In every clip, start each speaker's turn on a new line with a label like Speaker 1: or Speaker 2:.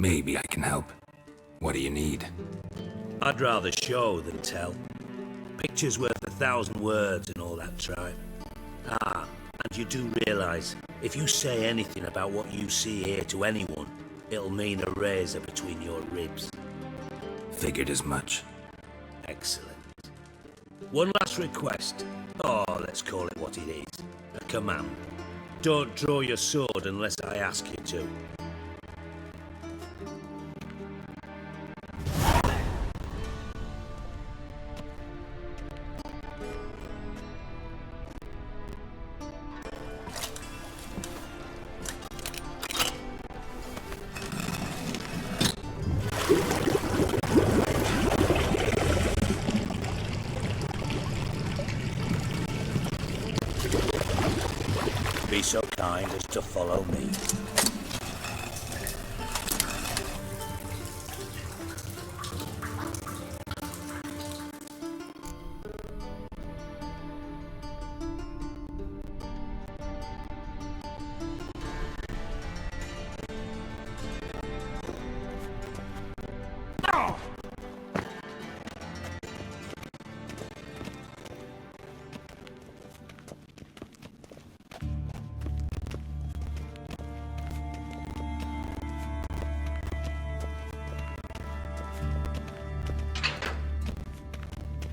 Speaker 1: Maybe I can help. What do you need?
Speaker 2: I'd rather show than tell. Picture's worth 1,000 words and all that tripe. Ah, and you do realize, if you say anything about what you see here to anyone, it'll mean a razor between your ribs.
Speaker 1: Figured as much.
Speaker 2: Excellent. One last request. Oh, let's call it what it is. A command. Don't draw your sword unless I ask you to. Be so kind as to follow me.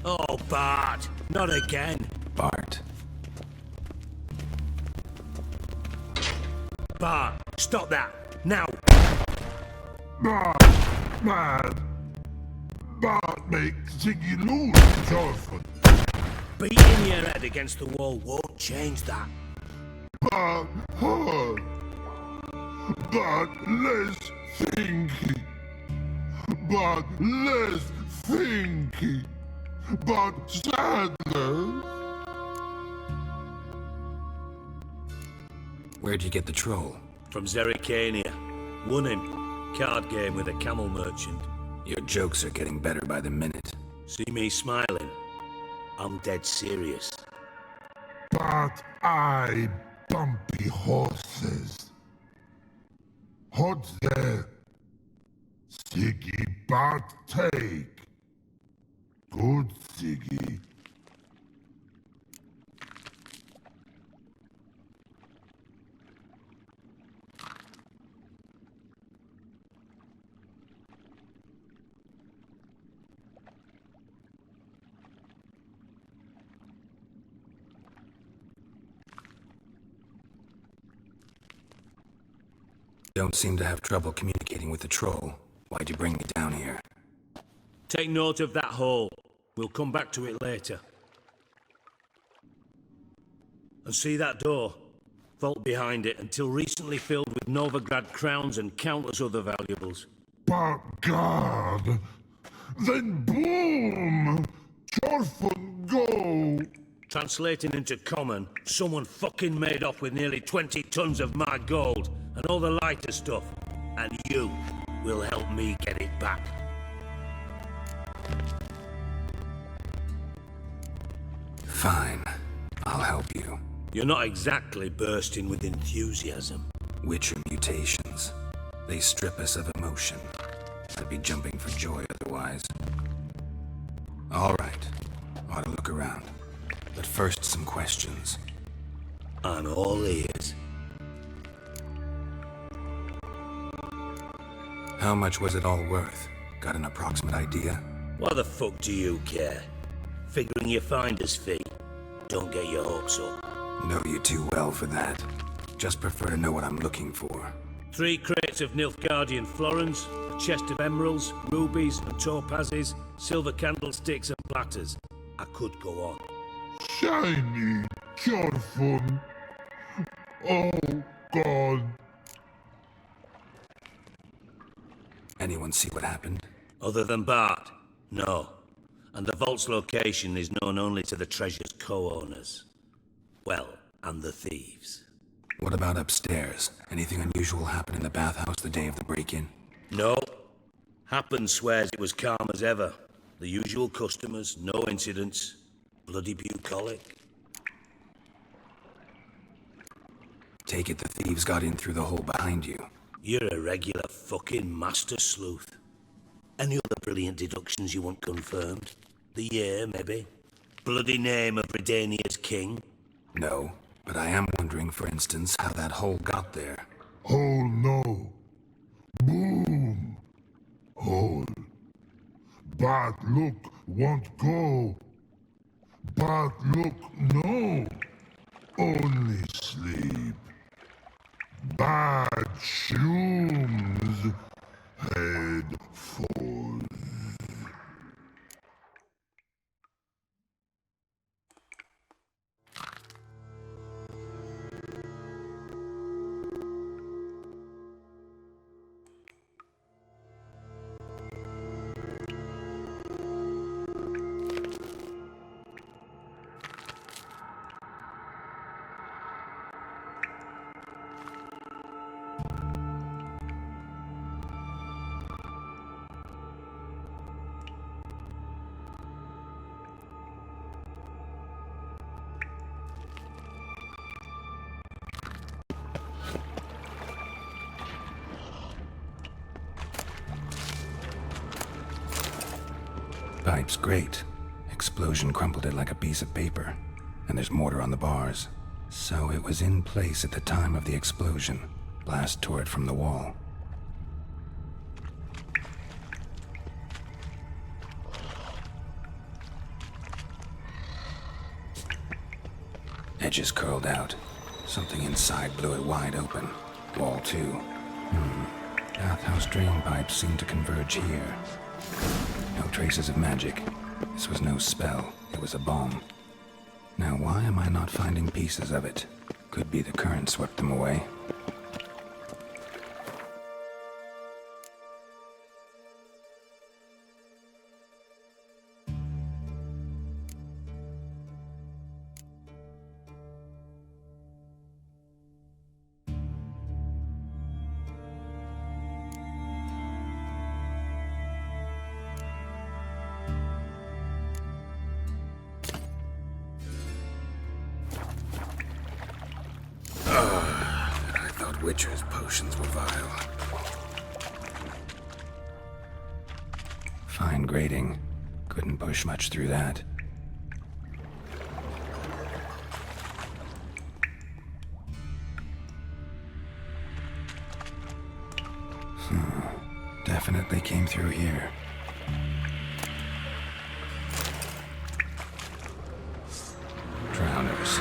Speaker 2: Oh, Bart! Not again!
Speaker 1: Bart.
Speaker 2: Bart, stop that! Now!
Speaker 3: Bart, man. Bart makes Ziggy lose his orphan.
Speaker 2: Beating your head against the wall won't change that.
Speaker 3: Bart hard. Bart less thinky. Bart less thinky. But sadness.
Speaker 1: Where'd you get the troll?
Speaker 2: From Zerrikania. Won him. Card game with a camel merchant.
Speaker 1: Your jokes are getting better by the minute.
Speaker 2: See me smiling? I'm dead serious.
Speaker 3: But I bumpy horses. What's there? Ziggy Bart take. Good Ziggy.
Speaker 1: Don't seem to have trouble communicating with the troll. Why'd you bring me down here?
Speaker 2: Take note of that hole. We'll come back to it later. And see that door? Vault behind it, until recently filled with Novigrad crowns and countless other valuables.
Speaker 3: But God, then boom! Chorfun go!
Speaker 2: Translating into common, someone fucking made off with nearly 20 tons of my gold and all the lighter stuff. And you will help me get it back.
Speaker 1: Fine. I'll help you.
Speaker 2: You're not exactly bursting with enthusiasm.
Speaker 1: Witcher mutations. They strip us of emotion. I'd be jumping for joy otherwise. All right. Ought to look around. But first, some questions.
Speaker 2: I'm all ears.
Speaker 1: How much was it all worth? Got an approximate idea?
Speaker 2: Why the fuck do you care? Figuring your finder's fee. Don't get your hopes up.
Speaker 1: Know you too well for that. Just prefer to know what I'm looking for.
Speaker 2: 3 crates of Nilfgaardian florins, a chest of emeralds, rubies and topazes, silver candlesticks and platters. I could go on.
Speaker 3: Shiny Chorfun. Oh God.
Speaker 1: Anyone see what happened?
Speaker 2: Other than Bart? No. And the vault's location is known only to the treasure's co-owners. Well, and the thieves.
Speaker 1: What about upstairs? Anything unusual happen in the bathhouse the day of the break-in?
Speaker 2: No. Happen swears it was calm as ever. The usual customers, no incidents. Bloody bucolic.
Speaker 1: Take it the thieves got in through the hole behind you.
Speaker 2: You're a regular fucking master sleuth. Any other brilliant deductions you want confirmed? The year, maybe? Bloody name of Redania's king?
Speaker 1: No, but I am wondering, for instance, how that hole got there.
Speaker 3: Hole no. Boom. Hole. Bad look won't go. Bad look no. Only sleep. Bad shoes. Head full.
Speaker 1: Pipe's great. Explosion crumpled it like a piece of paper. And there's mortar on the bars. So it was in place at the time of the explosion. Blast tore it from the wall. Edges curled out. Something inside blew it wide open. Wall too. Bathhouse drain pipes seem to converge here. No traces of magic. This was no spell. It was a bomb. Now why am I not finding pieces of it? Could be the current swept them away. Witcher's potions were vile. Fine grating. Couldn't push much through that. Definitely came through here. Drowners.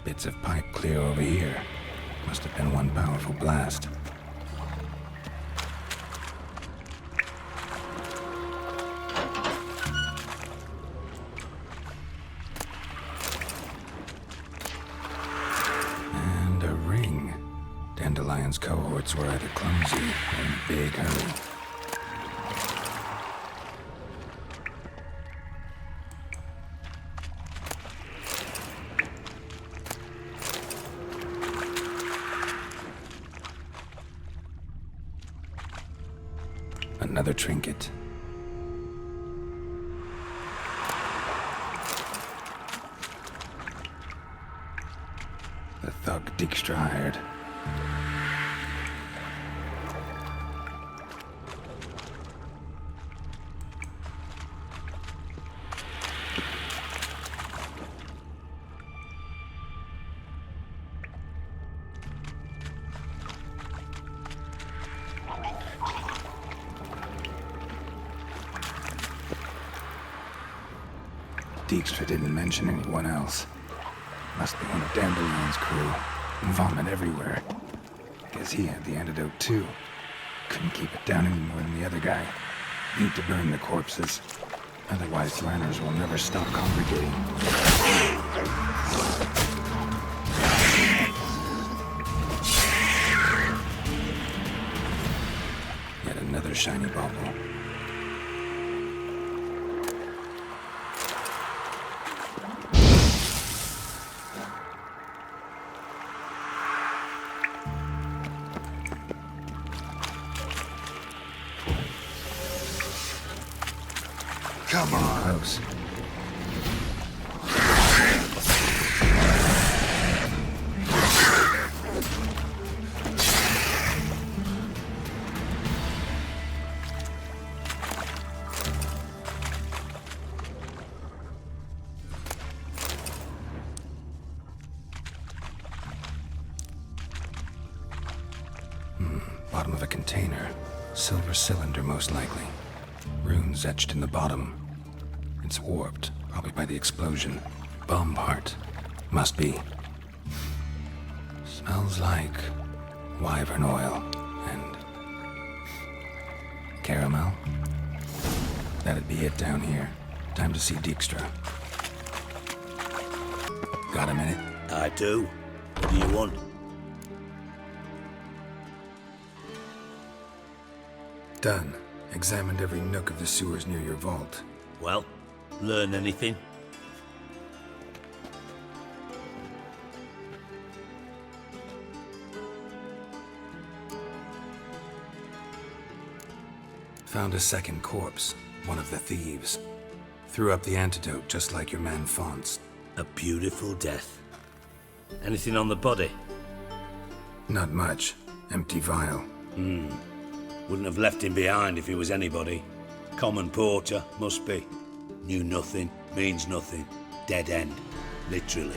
Speaker 1: Bits of pipe clear over here. Must have been one powerful blast. And a ring. Dandelion's cohorts were either clumsy or in a big hurry. Another trinket. The thug Dijkstra hired. Dijkstra didn't mention anyone else. Must be one of Dandelion's crew. Vomit everywhere. Guess he had the antidote too. Couldn't keep it down any more than the other guy. Need to burn the corpses. Otherwise, Lanners will never stop congregating. shiny bauble.
Speaker 3: Come on.
Speaker 1: Close. Bottom of a container. Silver cylinder, most likely. Runes etched in the bottom. It's warped, probably by the explosion. Bomb part. Must be. Smells like wyvern oil and caramel. That'd be it down here. Time to see Dijkstra. Got a minute?
Speaker 2: I do. What do you want?
Speaker 1: Done. Examined every nook of the sewers near your vault.
Speaker 2: Well, learn anything?
Speaker 1: Found a second corpse, one of the thieves. Threw up the antidote just like your man Fonts.
Speaker 2: A beautiful death. Anything on the body?
Speaker 1: Not much. Empty vial.
Speaker 2: Wouldn't have left him behind if he was anybody. Common porter, must be. Knew nothing, means nothing. Dead end. Literally.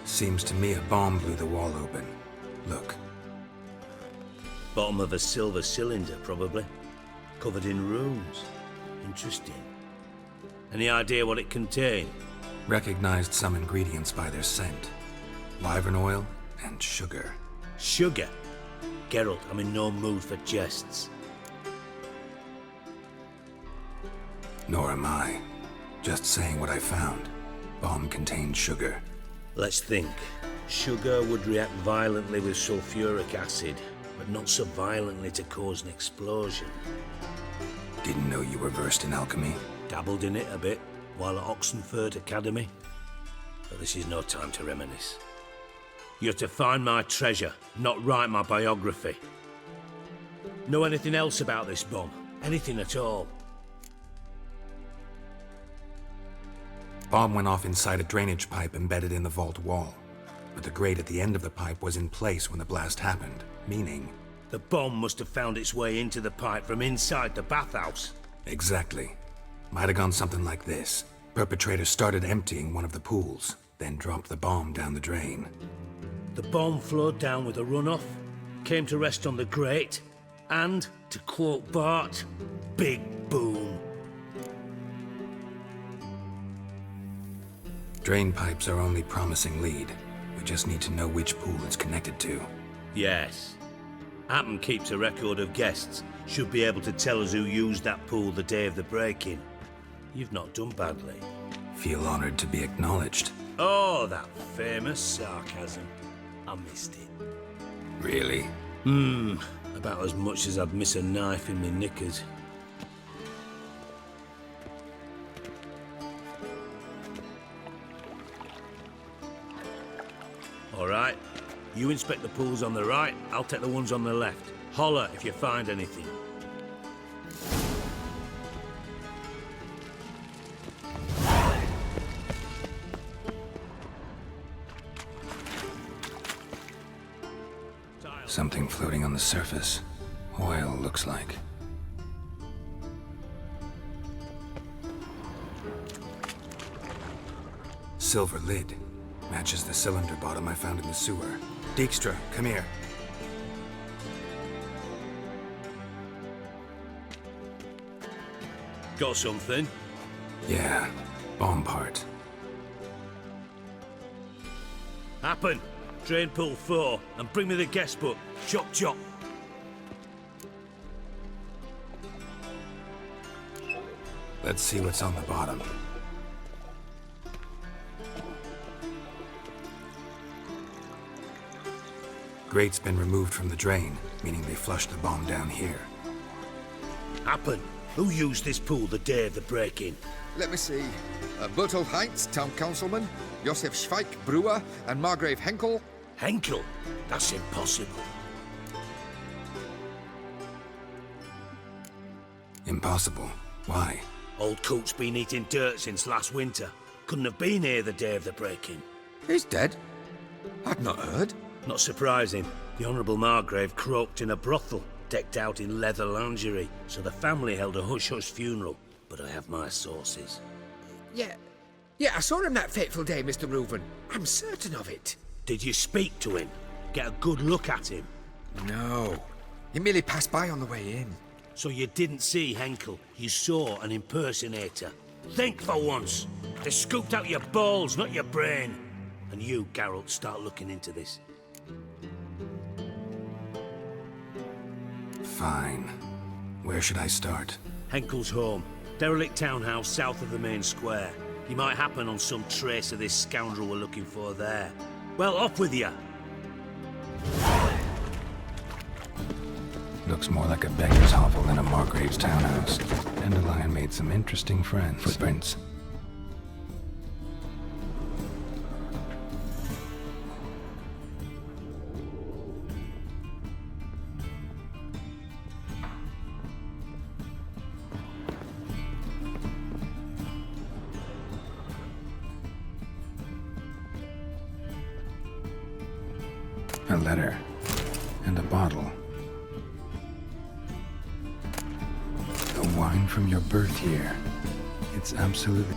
Speaker 1: Seems to me a bomb blew the wall open. Look.
Speaker 2: Bottom of a silver cylinder, probably. Covered in runes. Interesting. Any idea what it contained?
Speaker 1: Recognized some ingredients by their scent. Wyvern oil and sugar.
Speaker 2: Sugar? Geralt, I'm in no mood for jests.
Speaker 1: Nor am I. Just saying what I found. Bomb contained sugar.
Speaker 2: Let's think. Sugar would react violently with sulfuric acid, but not so violently to cause an explosion.
Speaker 1: Didn't know you were versed in alchemy.
Speaker 2: Dabbled in it a bit while at Oxenford Academy. But this is no time to reminisce. You're to find my treasure, not write my biography. Know anything else about this bomb? Anything at all?
Speaker 1: Bomb went off inside a drainage pipe embedded in the vault wall. But the grate at the end of the pipe was in place when the blast happened, meaning...
Speaker 2: The bomb must have found its way into the pipe from inside the bathhouse.
Speaker 1: Exactly. Might have gone something like this. Perpetrator started emptying one of the pools, then dropped the bomb down the drain.
Speaker 2: The bomb flowed down with a runoff, came to rest on the grate, and, to quote Bart, big boom.
Speaker 1: Drain pipes are only promising lead. We just need to know which pool it's connected to.
Speaker 2: Yes. Appen keeps a record of guests. Should be able to tell us who used that pool the day of the break-in. You've not done badly.
Speaker 1: Feel honored to be acknowledged.
Speaker 2: Oh, that famous sarcasm. I missed it.
Speaker 1: Really?
Speaker 2: About as much as I'd miss a knife in my knickers. All right. You inspect the pools on the right, I'll take the ones on the left. Holler if you find anything.
Speaker 1: Something floating on the surface. Oil, looks like. Silver lid. Matches the cylinder bottom I found in the sewer. Dijkstra, come here.
Speaker 2: Got something?
Speaker 1: Yeah, bomb part.
Speaker 2: Happen. Drain pool 4, and bring me the guest book. Chop chop.
Speaker 1: Let's see what's on the bottom. Grate's been removed from the drain, meaning they flushed the bomb down here.
Speaker 2: Happen. Who used this pool the day of the break-in?
Speaker 3: Let me see. Bertolt Heinz, town councilman, Josef Schweik, brewer, and Margrave Henkel.
Speaker 2: Henkel? That's impossible.
Speaker 1: Impossible. Why?
Speaker 2: Old Coot's been eating dirt since last winter. Couldn't have been here the day of the break-in.
Speaker 3: He's dead? I'd not heard.
Speaker 2: Not surprising. The Honourable Margrave croaked in a brothel, decked out in leather lingerie, so the family held a hush-hush funeral. But I have my sources.
Speaker 4: Yeah, I saw him that fateful day, Mr. Reuven. I'm certain of it.
Speaker 2: Did you speak to him? Get a good look at him?
Speaker 3: No. He merely passed by on the way in.
Speaker 2: So you didn't see Henkel, you saw an impersonator. Think for once. They scooped out your balls, not your brain. And you, Geralt, start looking into this.
Speaker 1: Fine. Where should I start?
Speaker 2: Henkel's home. Derelict townhouse south of the main square. You might happen on some trace of this scoundrel we're looking for there. Well, off with you!
Speaker 1: Looks more like a beggar's hovel than a Margrave's townhouse. Dandelion made some interesting friends. Footprints. A letter. And a bottle. The wine from your birth year. It's absolutely...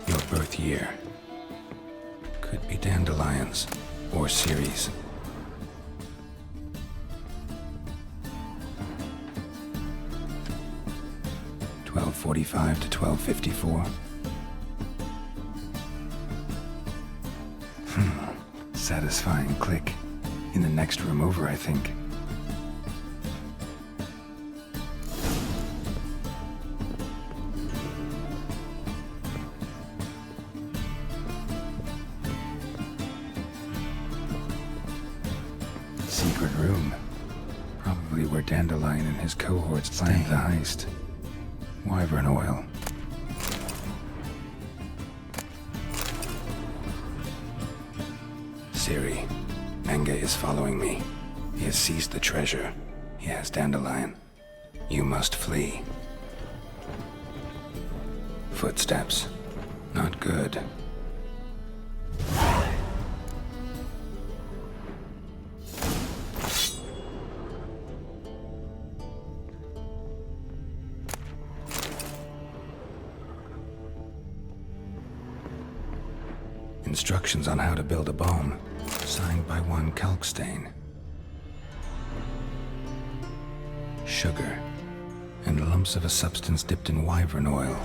Speaker 1: Your birth year. Could be dandelions. Or Ceres. .45 to 12:54. Satisfying click. In the next room over, I think. Secret room. Probably where Dandelion and his cohorts planned the heist. Wyvern oil. Ciri, Menge is following me. He has seized the treasure. He has Dandelion. You must flee. Footsteps. Not good. Instructions on how to build a bomb, signed by one Kalkstain. Sugar, and lumps of a substance dipped in wyvern oil.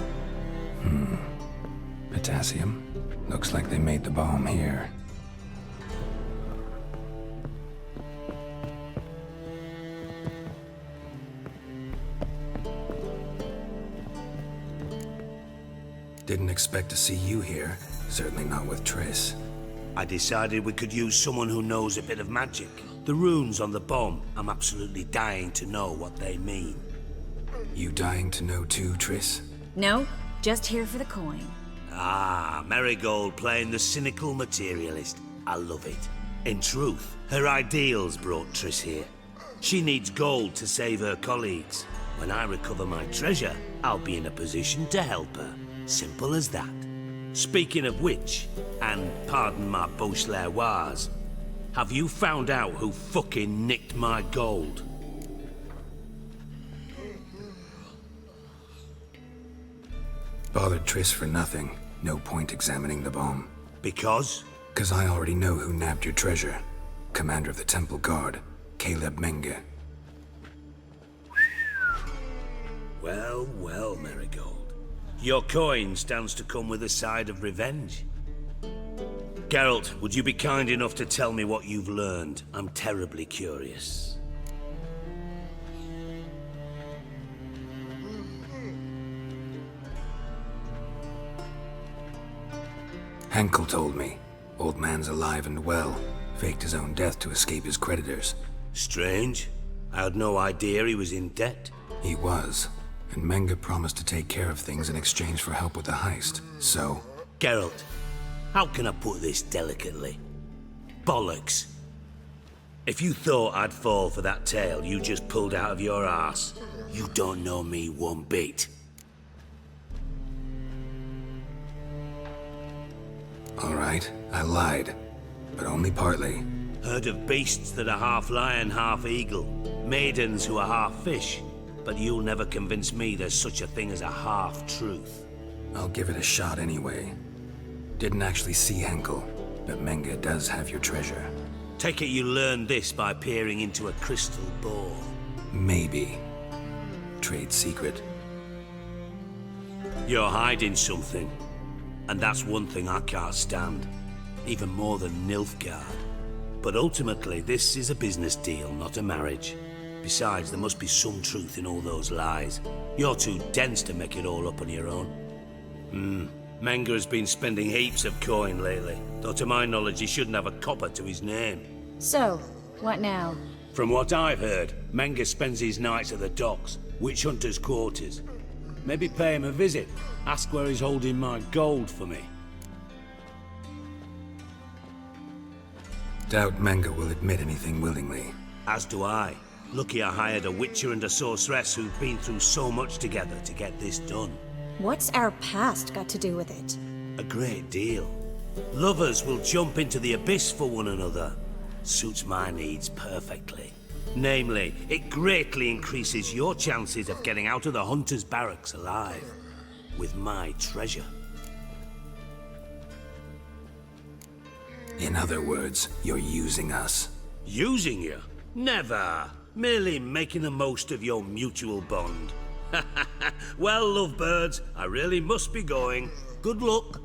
Speaker 1: Potassium. Looks like they made the bomb here. Didn't expect to see you here. Certainly not with Triss.
Speaker 2: I decided we could use someone who knows a bit of magic. The runes on the bomb, I'm absolutely dying to know what they mean.
Speaker 1: You dying to know too, Triss?
Speaker 5: No, just here for the coin.
Speaker 2: Ah, Marigold playing the cynical materialist. I love it. In truth, her ideals brought Triss here. She needs gold to save her colleagues. When I recover my treasure, I'll be in a position to help her. Simple as that. Speaking of which, and pardon my Beauclervoise, have you found out who fucking nicked my gold?
Speaker 1: Bothered Triss for nothing. No point examining the bomb.
Speaker 2: Because?
Speaker 1: 'Cause I already know who nabbed your treasure. Commander of the Temple Guard, Caleb Menge.
Speaker 2: Well, well, Marigold. Your coin stands to come with a side of revenge. Geralt, would you be kind enough to tell me what you've learned? I'm terribly curious.
Speaker 1: Henkel told me. Old man's alive and well. Faked his own death to escape his creditors.
Speaker 2: Strange. I had no idea he was in debt.
Speaker 1: He was. And Menge promised to take care of things in exchange for help with the heist. So...
Speaker 2: Geralt, how can I put this delicately? Bollocks. If you thought I'd fall for that tale you just pulled out of your arse, you don't know me one bit.
Speaker 1: Alright, I lied. But only partly.
Speaker 2: Heard of beasts that are half lion, half eagle. Maidens who are half fish. But you'll never convince me there's such a thing as a half-truth.
Speaker 1: I'll give it a shot anyway. Didn't actually see Henkel, but Menge does have your treasure.
Speaker 2: Take it you learned this by peering into a crystal ball.
Speaker 1: Maybe. Trade secret.
Speaker 2: You're hiding something. And that's one thing I can't stand. Even more than Nilfgaard. But ultimately, this is a business deal, not a marriage. Besides, there must be some truth in all those lies. You're too dense to make it all up on your own. Menge has been spending heaps of coin lately. Though to my knowledge, he shouldn't have a copper to his name.
Speaker 5: So, what now?
Speaker 2: From what I've heard, Menge spends his nights at the docks, witch hunters' quarters. Maybe pay him a visit. Ask where he's holding my gold for me.
Speaker 1: Doubt Menge will admit anything willingly.
Speaker 2: As do I. Lucky I hired a witcher and a sorceress who've been through so much together to get this done.
Speaker 5: What's our past got to do with it?
Speaker 2: A great deal. Lovers will jump into the abyss for one another. Suits my needs perfectly. Namely, it greatly increases your chances of getting out of the hunter's barracks alive. With my treasure.
Speaker 1: In other words, you're using us.
Speaker 2: Using you? Never. Merely making the most of your mutual bond. Well, lovebirds, I really must be going. Good luck.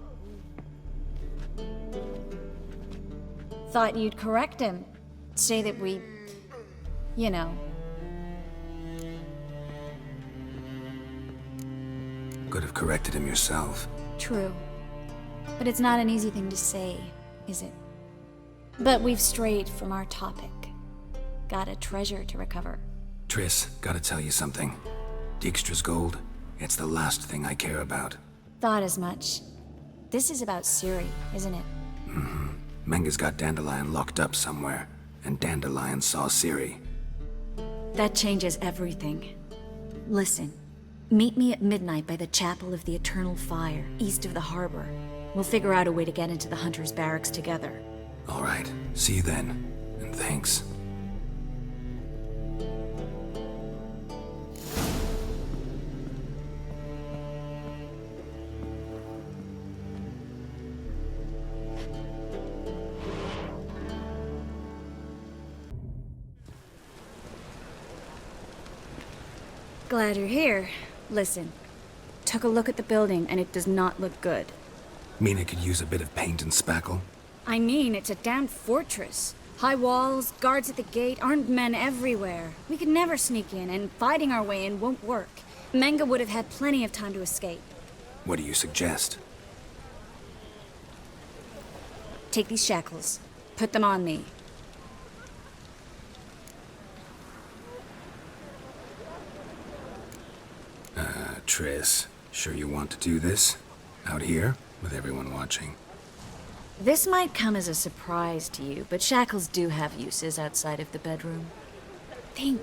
Speaker 5: Thought you'd correct him. Say that we... you know.
Speaker 1: Could have corrected him yourself.
Speaker 5: True. But it's not an easy thing to say, is it? But we've strayed from our topic. Got a treasure to recover.
Speaker 1: Triss, gotta tell you something. Dijkstra's gold, it's the last thing I care about.
Speaker 5: Thought as much. This is about Ciri, isn't it?
Speaker 1: Menge's got Dandelion locked up somewhere, and Dandelion saw Ciri.
Speaker 5: That changes everything. Listen, meet me at midnight by the Chapel of the Eternal Fire, east of the harbor. We'll figure out a way to get into the Hunter's barracks together.
Speaker 1: Alright, see you then, and thanks.
Speaker 5: Glad you're here. Listen, took a look at the building and it does not look good.
Speaker 1: Mean it could use a bit of paint and spackle?
Speaker 5: I mean, it's a damn fortress. High walls, guards at the gate, armed men everywhere. We could never sneak in, and fighting our way in won't work. Menge would have had plenty of time to escape.
Speaker 1: What do you suggest?
Speaker 5: Take these shackles. Put them on me.
Speaker 1: Triss, sure you want to do this? Out here, with everyone watching?
Speaker 5: This might come as a surprise to you, but shackles do have uses outside of the bedroom. Think.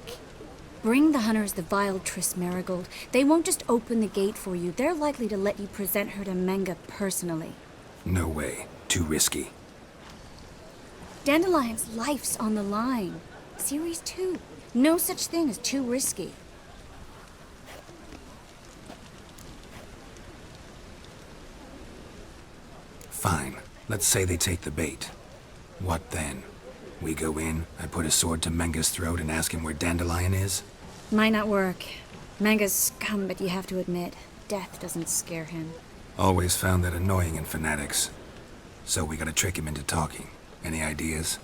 Speaker 5: Bring the hunters the vile Triss Marigold. They won't just open the gate for you. They're likely to let you present her to Menge personally.
Speaker 1: No way. Too risky.
Speaker 5: Dandelion's life's on the line. Ciri's too. No such thing as too risky.
Speaker 1: Fine. Let's say they take the bait. What then? We go in, I put a sword to Menge's throat and ask him where Dandelion is?
Speaker 5: Might not work. Menge's scum, but you have to admit, death doesn't scare him.
Speaker 1: Always found that annoying in fanatics. So we gotta trick him into talking. Any ideas?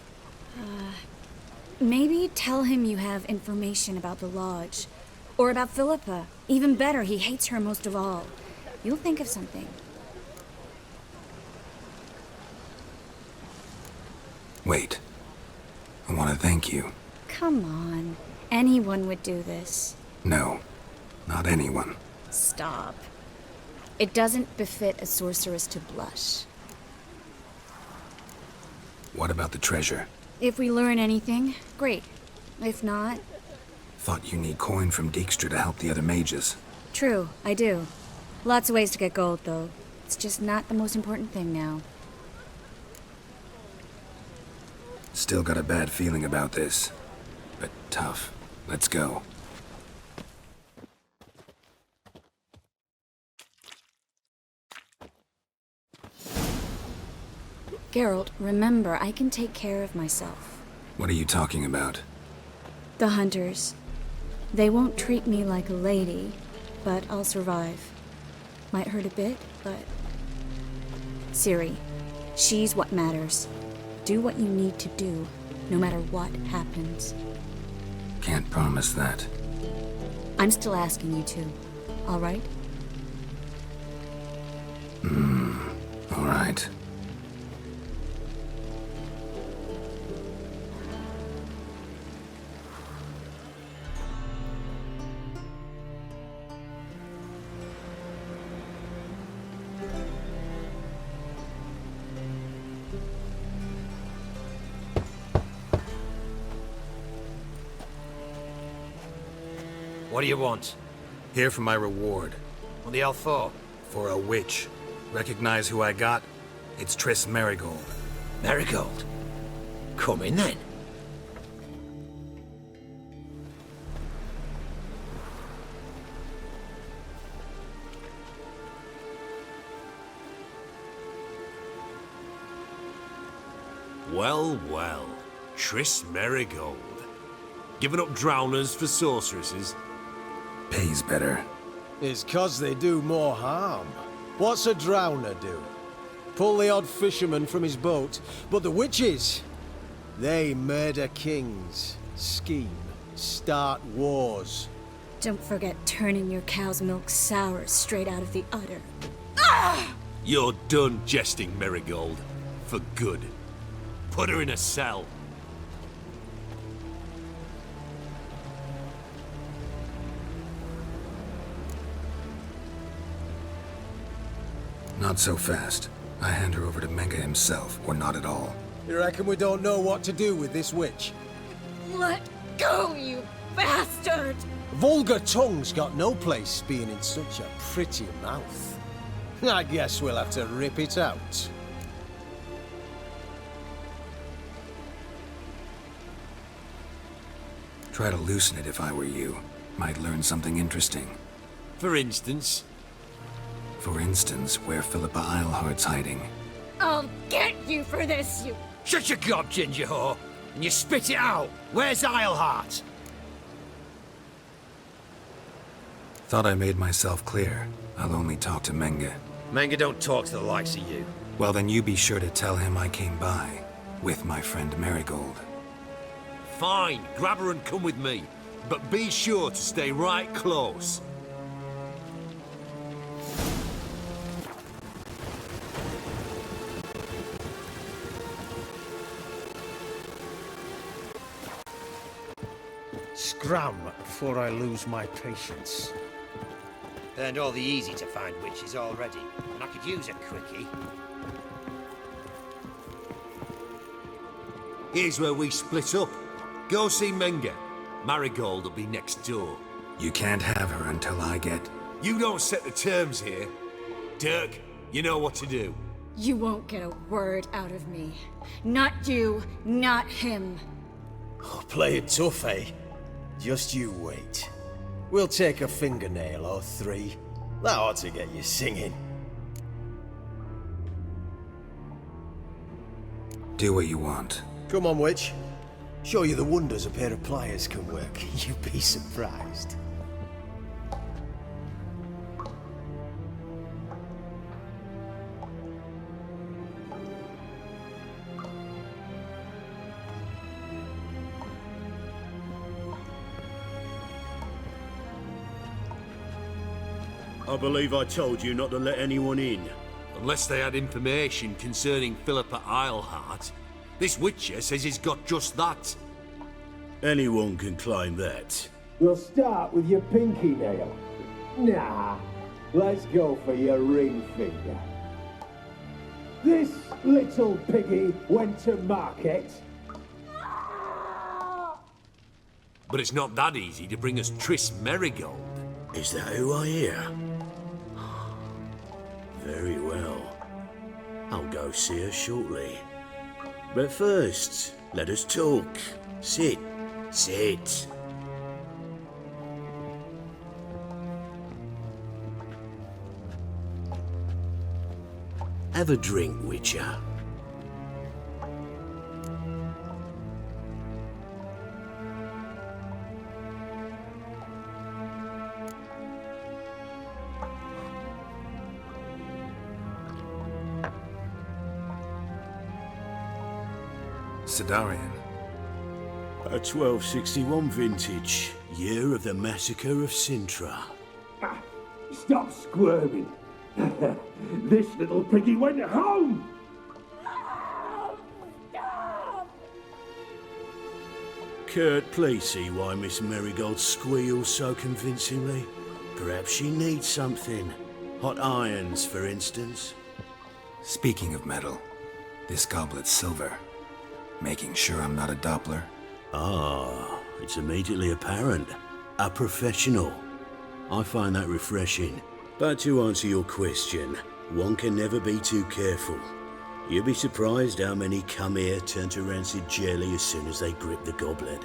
Speaker 5: Maybe tell him you have information about the Lodge. Or about Philippa. Even better, he hates her most of all. You'll think of something.
Speaker 1: Wait. I want to thank you.
Speaker 5: Come on. Anyone would do this.
Speaker 1: No, not anyone.
Speaker 5: Stop. It doesn't befit a sorceress to blush.
Speaker 1: What about the treasure?
Speaker 5: If we learn anything, great. If not,
Speaker 1: Thought you need coin from Dijkstra to help the other mages.
Speaker 5: true, I do. Lots of ways to get gold, though. It's just not the most important thing now.
Speaker 1: Still got a bad feeling about this. But tough. Let's go.
Speaker 5: Geralt, remember, I can take care of myself.
Speaker 1: What are you talking about?
Speaker 5: The hunters. They won't treat me like a lady, but I'll survive. Might hurt a bit, but... Ciri, she's what matters. Do what you need to do, no matter what happens.
Speaker 1: Can't promise that.
Speaker 5: I'm still asking you to, all right?
Speaker 1: All right.
Speaker 6: What do you want?
Speaker 1: Here for my reward.
Speaker 6: What the hell for?
Speaker 1: For a witch. Recognize who I got? It's Triss Merigold.
Speaker 6: Marigold. Come in then.
Speaker 2: Well, well. Triss Merigold. Giving up drowners for sorceresses?
Speaker 1: Pays better.
Speaker 7: It's 'cause they do more harm. What's a drowner do? Pull the odd fisherman from his boat. But the witches, they murder kings, scheme, start wars.
Speaker 5: Don't forget turning your cow's milk sour straight out of the udder.
Speaker 2: You're done jesting, Merigold. For good. Put her in a cell.
Speaker 1: Not so fast. I hand her over to Menge himself, or not at all.
Speaker 7: You reckon we don't know what to do with this witch?
Speaker 5: Let go, you bastard!
Speaker 7: Vulgar tongue's got no place being in such a pretty mouth. I guess we'll have to rip it out.
Speaker 1: Try to loosen it if I were you. Might learn something interesting.
Speaker 2: For instance,
Speaker 1: For instance, where Philippa Eilhart's hiding.
Speaker 5: I'll get you for this, you...
Speaker 6: Shut your gob, ginger whore, and you spit it out. Where's Eilhart?
Speaker 1: Thought I made myself clear. I'll only talk to Menge.
Speaker 6: Manga don't talk to the likes of you.
Speaker 1: Well, then you be sure to tell him I came by. With my friend Merigold.
Speaker 2: fine, grab her and come with me. But be sure to stay right close.
Speaker 7: Scram before I lose my patience.
Speaker 6: Burned all the easy-to-find witches already, and I could use a quickie.
Speaker 2: Here's where we split up. Go see Menge. Marigold will be next door.
Speaker 1: You can't have her until I get...
Speaker 2: You don't set the terms here. Dirk, you know what to do.
Speaker 5: You won't get a word out of me. Not you, not him.
Speaker 7: Oh, play it tough, eh? Just you wait. We'll take a fingernail or three. That ought to get you singing.
Speaker 1: Do what you want.
Speaker 7: Come on, witch. Show you the wonders a pair of pliers can work. You'd be surprised.
Speaker 2: I believe I told you not to let anyone in. Unless they had information concerning Philippa Eilhart.
Speaker 8: This witcher says he's got just that.
Speaker 2: Anyone can claim that.
Speaker 9: We'll start with your pinky nail. Nah, let's go for your ring finger. This little piggy went to market.
Speaker 8: But it's not that easy to bring us Triss Merigold.
Speaker 2: Is that who I hear? Very well. I'll go see her shortly. But first, let us talk. Sit. Sit. Have a drink, Witcher.
Speaker 1: Sidarian.
Speaker 2: A 1261 vintage, year of the massacre of Sintra.
Speaker 9: Stop squirming. This little piggy went home.
Speaker 2: Kurt, please see why Miss Merigold squeals so convincingly. Perhaps she needs something. Hot irons, for instance.
Speaker 1: Speaking of metal, this goblet's silver. Making sure I'm not a Doppler.
Speaker 2: Ah, it's immediately apparent. A professional. I find that refreshing. But to answer your question, one can never be too careful. You'll be surprised how many come here turn to rancid jelly as soon as they grip the goblet.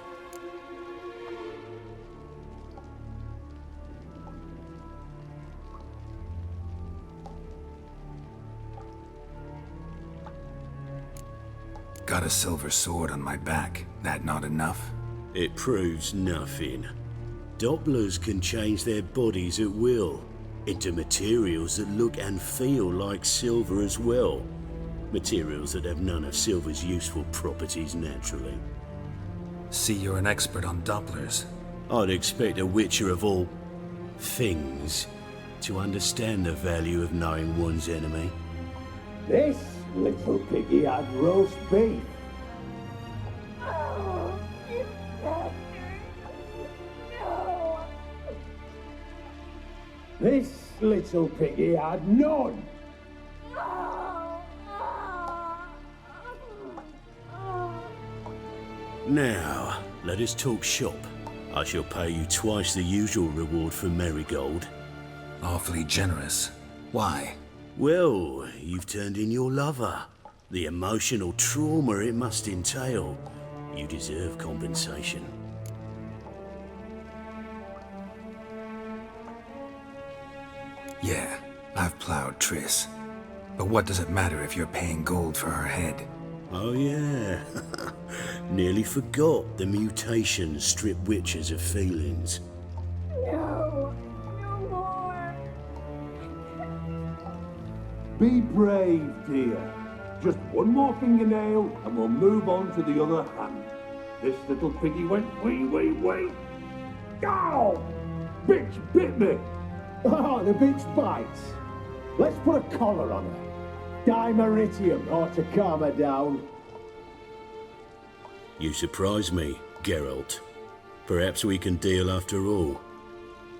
Speaker 1: Got a silver sword on my back. That not enough?
Speaker 2: It proves nothing. Dopplers can change their bodies at will, into materials that look and feel like silver as well. Materials that have none of silver's useful properties naturally.
Speaker 1: See, you're an expert on Dopplers.
Speaker 2: I'd expect a witcher of all things to understand the value of knowing one's enemy.
Speaker 9: This little piggy had roast beef. This little piggy had none.
Speaker 2: Now, let us talk shop. I shall pay you twice the usual reward for Merigold.
Speaker 1: Awfully generous. Why?
Speaker 2: Well, you've turned in your lover. The emotional trauma it must entail. You deserve compensation.
Speaker 1: Yeah, I've plowed Triss. But what does it matter if you're paying gold for her head?
Speaker 2: Oh yeah. Nearly forgot the mutations strip witches of feelings.
Speaker 9: No, no more. Be brave, dear. Just one more fingernail and we'll move on to the other hand. This little piggy went wee. Ow! Bitch bit me! Oh, the bitch bites. Let's put a collar on her. Dimeritium ought to calm her down.
Speaker 2: You surprise me, Geralt. Perhaps we can deal after all.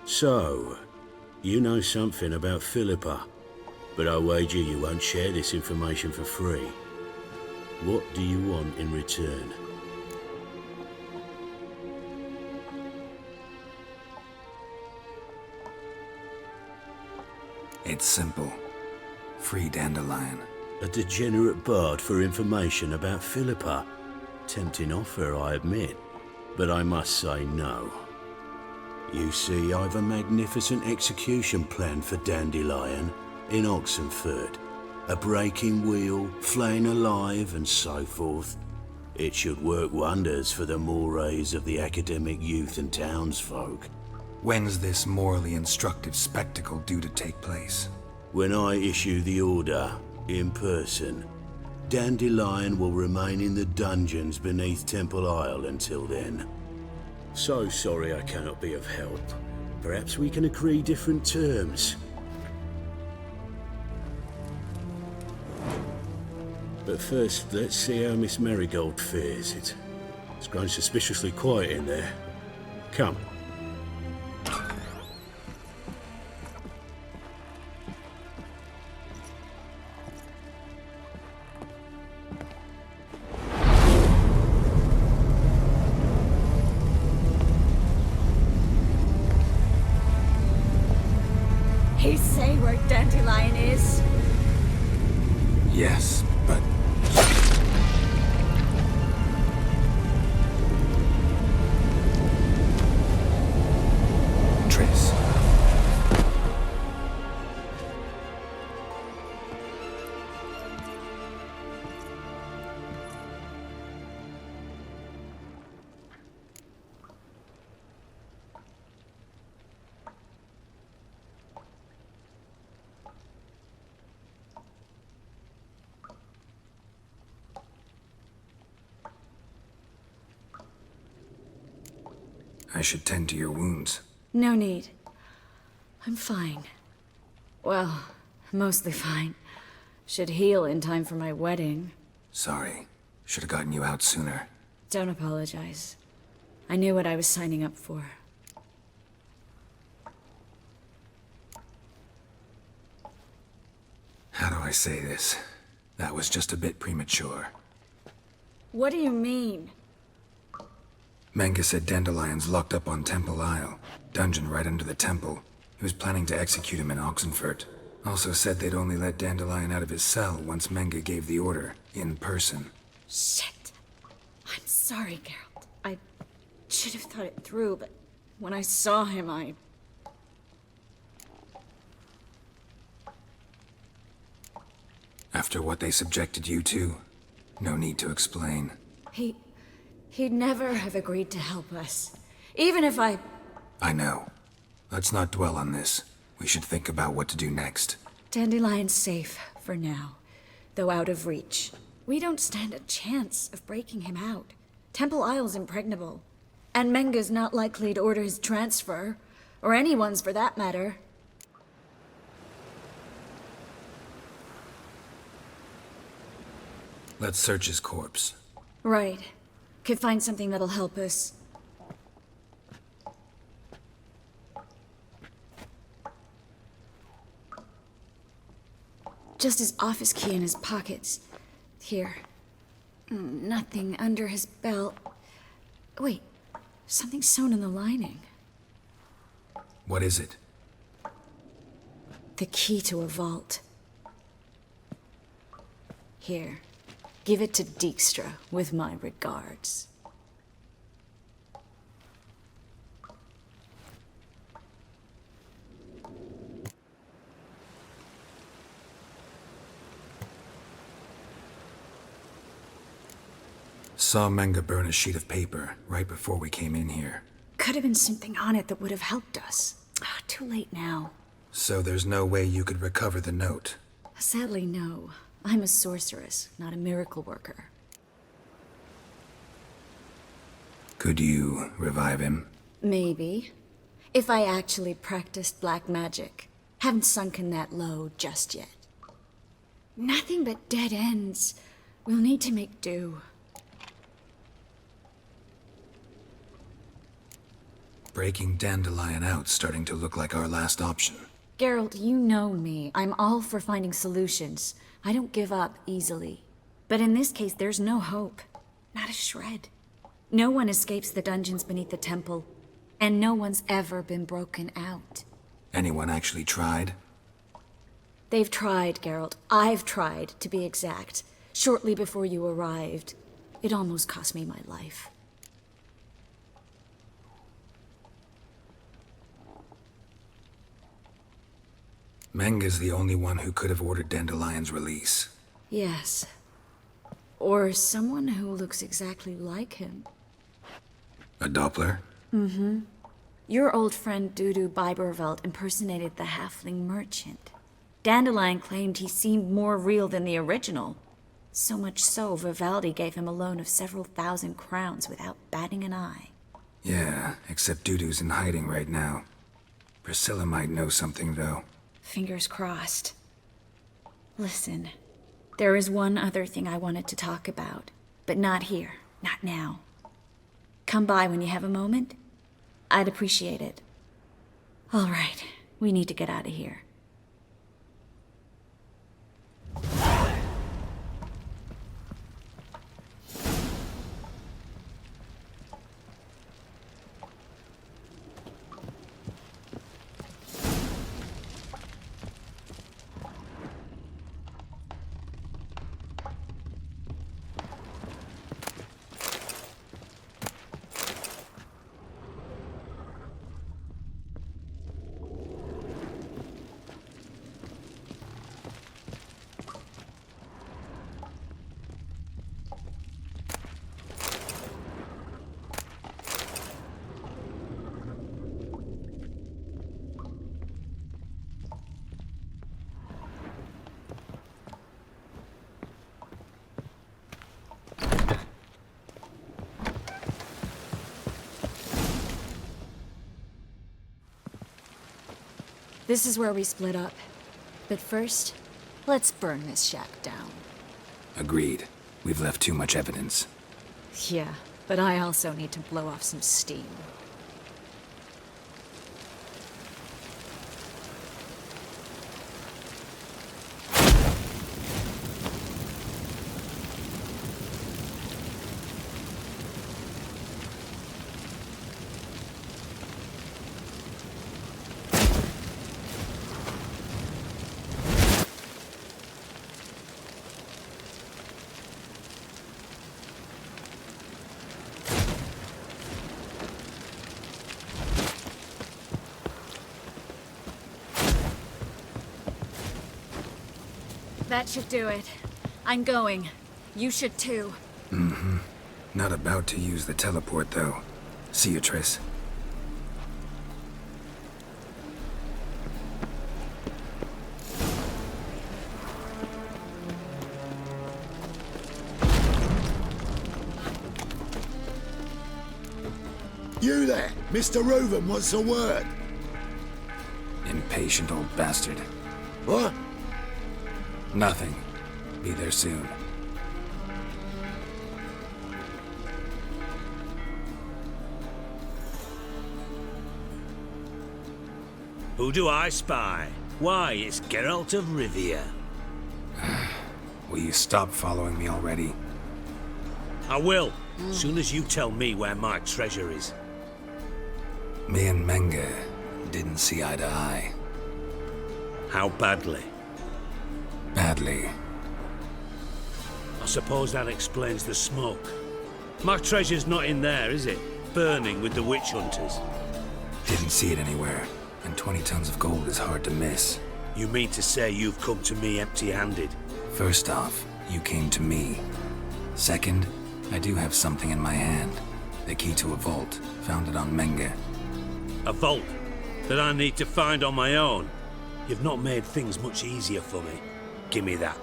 Speaker 2: So, you know something about Philippa, but I wager you won't share this information for free. What do you want in return?
Speaker 1: It's simple. Free Dandelion.
Speaker 2: A degenerate bard for information about Philippa. Tempting offer, I admit, but I must say no. You see, I've a magnificent execution plan for Dandelion in Oxenford. A breaking wheel, flaying alive, and so forth. It should work wonders for the mores of the academic youth and townsfolk.
Speaker 1: When's this morally instructive spectacle due to take place?
Speaker 2: When I issue the order, in person, Dandelion will remain in the dungeons beneath Temple Isle until then. So sorry I cannot be of help. Perhaps we can agree different terms. But first, let's see how Miss Marigold fares. It's grown suspiciously quiet in there. Come.
Speaker 5: He say where Dandelion is?
Speaker 1: Yes, but Triss. I should tend to your wounds.
Speaker 5: No need. I'm fine. Well, mostly fine. Should heal in time for my wedding.
Speaker 1: Sorry. Should have gotten you out sooner.
Speaker 5: Don't apologize. I knew what I was signing up for.
Speaker 1: How do I say this? That was just a bit premature.
Speaker 5: What do you mean?
Speaker 1: Menge said Dandelion's locked up on Temple Isle. Dungeon right under the temple. He was planning to execute him in Oxenfurt. Also said they'd only let Dandelion out of his cell once Menge gave the order, in person.
Speaker 5: Shit. I'm sorry, Geralt. I should have thought it through, but when I saw him,
Speaker 1: After what they subjected you to, no need to explain.
Speaker 5: He'd never have agreed to help us. Even if I
Speaker 1: know. Let's not dwell on this. We should think about what to do next.
Speaker 5: Dandelion's safe, for now. Though out of reach. We don't stand a chance of breaking him out. Temple Isle's impregnable. And Menge's not likely to order his transfer. Or anyone's for that matter.
Speaker 1: Let's search his corpse.
Speaker 5: Right. Could find something that'll help us. Just his office key in his pockets. Here. Nothing under his belt. Wait. Something sewn in the lining.
Speaker 1: What is it?
Speaker 5: The key to a vault. Here. Give it to Dijkstra, with my regards.
Speaker 1: Saw Menge burn a sheet of paper right before we came in here.
Speaker 5: Could have been something on it that would have helped us. Too late now.
Speaker 1: So there's no way you could recover the note?
Speaker 5: Sadly, no. I'm a sorceress, not a miracle worker.
Speaker 1: Could you revive him?
Speaker 5: Maybe. If I actually practiced black magic. Haven't sunken that low just yet. Nothing but dead ends. We'll need to make do.
Speaker 1: Breaking Dandelion out's starting to look like our last option.
Speaker 5: Geralt, you know me. I'm all for finding solutions. I don't give up easily. But in this case, there's no hope. Not a shred. No one escapes the dungeons beneath the temple. And no one's ever been broken out.
Speaker 1: Anyone actually tried?
Speaker 5: They've tried, Geralt. I've tried, to be exact. Shortly before you arrived. It almost cost me my life.
Speaker 1: Menge's the only one who could have ordered Dandelion's release.
Speaker 5: Yes. Or someone who looks exactly like him.
Speaker 1: A Doppler?
Speaker 5: Mm-hmm. Your old friend Dudu Biberveld impersonated the halfling merchant. Dandelion claimed he seemed more real than the original. So much so, Vivaldi gave him a loan of several thousand crowns without batting an eye.
Speaker 1: Yeah, except Dudu's in hiding right now. Priscilla might know something, though.
Speaker 5: Fingers crossed. Listen, There is one other thing I wanted to talk about, but not here, not now. Come by when you have a moment. I'd appreciate it. All right, we need to get out of here. This is where we split up. But first, let's burn this shack down.
Speaker 1: Agreed. We've left too much evidence.
Speaker 5: Yeah, but I also need to blow off some steam. That should do it. I'm going. You should too.
Speaker 1: Mm-hmm. Not about to use the teleport, though. See you, Triss.
Speaker 10: You there! Mr. Reuven wants a word.
Speaker 1: Impatient old bastard.
Speaker 10: What?
Speaker 1: Nothing. Be there soon.
Speaker 2: Who do I spy? Why, it's Geralt of Rivia.
Speaker 1: Will you stop following me already?
Speaker 2: I will, soon as you tell me where my treasure is.
Speaker 1: Me and Menge didn't see eye to eye.
Speaker 2: How badly?
Speaker 1: Badly.
Speaker 2: I suppose that explains the smoke. My treasure's not in there, is it? Burning with the witch hunters.
Speaker 1: Didn't see it anywhere, and 20 tons of gold is hard to miss.
Speaker 2: You mean to say you've come to me empty-handed?
Speaker 1: First off, you came to me. Second, I do have something in my hand. The key to a vault, founded on Menge.
Speaker 2: A vault that I need to find on my own? You've not made things much easier for me. Give me that.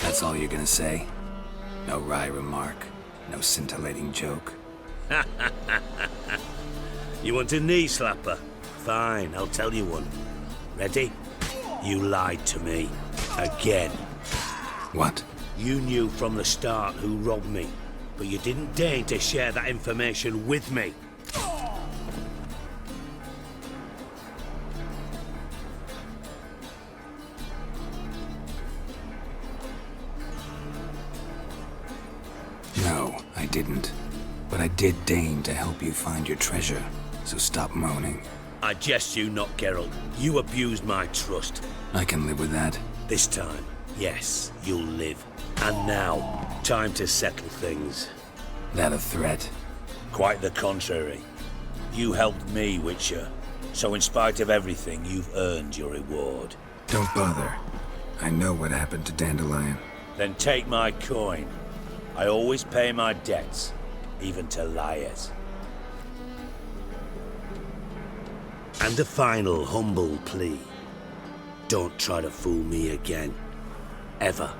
Speaker 1: That's all you're gonna say? No wry remark, no scintillating joke?
Speaker 2: You want a knee slapper? Fine, I'll tell you one. Ready? You lied to me. Again.
Speaker 1: What?
Speaker 2: You knew from the start who robbed me, but you didn't deign to share that information with me.
Speaker 1: No, I didn't. But I did deign to help you find your treasure, so stop moaning.
Speaker 2: I jest you not, Geralt. You abused my trust.
Speaker 1: I can live with that.
Speaker 2: This time, yes, you'll live. And now, time to settle things.
Speaker 1: That a threat?
Speaker 2: Quite the contrary. You helped me, Witcher. So in spite of everything, you've earned your reward.
Speaker 1: Don't bother. I know what happened to Dandelion.
Speaker 2: Then take my coin. I always pay my debts, even to liars. And a final humble plea. Don't try to fool me again. Ever.